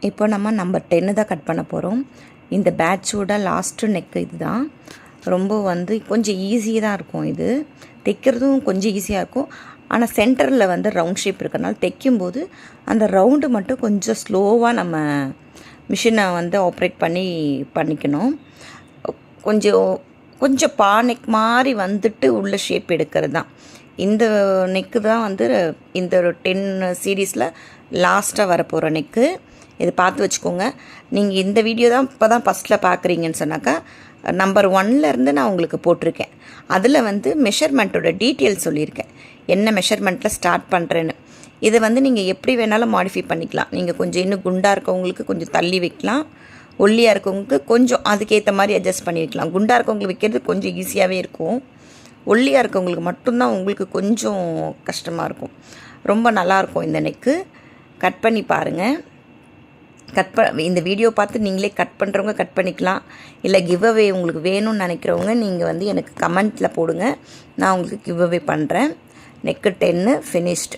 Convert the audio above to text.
இப்போ நம்ம நம்பர் 10 தான் கட் பண்ண போகிறோம். இந்த பேட்சோட லாஸ்ட்டு நெக்கு இது தான். ரொம்ப கொஞ்சம் ஈஸியாக தான் இருக்கும். இது தைக்கிறதும் கொஞ்சம் ஈஸியாக இருக்கும். ஆனால் சென்டரில் ரவுண்ட் ஷேப் இருக்கிறனால தைக்கும்போது அந்த ரவுண்டு மட்டும் கொஞ்சம் ஸ்லோவாக நம்ம மிஷினை ஆப்ரேட் பண்ணிக்கணும். கொஞ்சம் பா நெக் மாதிரி உள்ள ஷேப் எடுக்கிறது தான். இந்த நெக்கு தான் இந்த 10 சீரீஸில் லாஸ்ட்டாக வரப்போகிற நெக்கு. இது பார்த்து வச்சுக்கோங்க. நீங்கள் இந்த வீடியோ தான் இப்போ தான் ஃபஸ்ட்டில் பார்க்குறீங்கன்னு சொன்னாக்கா நம்பர் 1லேருந்து நான் உங்களுக்கு போட்டிருக்கேன். அதில் மெஷர்மெண்ட்டோட டீட்டெயில் சொல்லியிருக்கேன், என்ன மெஷர்மெண்ட்டில் ஸ்டார்ட் பண்ணுறேன்னு. இதை நீங்கள் எப்படி வேணாலும் மாடிஃபை பண்ணிக்கலாம். நீங்கள் கொஞ்சம் இன்னும் குண்டாக இருக்கவங்களுக்கு கொஞ்சம் தள்ளி வைக்கலாம், ஒல்லியாக இருக்கவங்களுக்கு கொஞ்சம் அதுக்கேற்ற மாதிரி அட்ஜஸ்ட் பண்ணி வைக்கலாம். குண்டாக இருக்கவங்களுக்கு வைக்கிறது கொஞ்சம் ஈஸியாகவே இருக்கும். ஒல்லியாக இருக்கவங்களுக்கு மட்டும்தான் உங்களுக்கு கொஞ்சம் கஷ்டமாக இருக்கும். ரொம்ப நல்லாயிருக்கும் இந்த நெக்கு. கட் பண்ணி பாருங்கள். இந்த வீடியோ பார்த்து நீங்களே கட் பண்ணுறவங்க கட் பண்ணிக்கலாம். இல்லை கிவ் அவே உங்களுக்கு வேணும்னு நினைக்கிறவங்க நீங்கள் எனக்கு கமெண்ட்டில் போடுங்க, நான் உங்களுக்கு கிவ் அவே பண்ணுறேன். Neck 10 finished.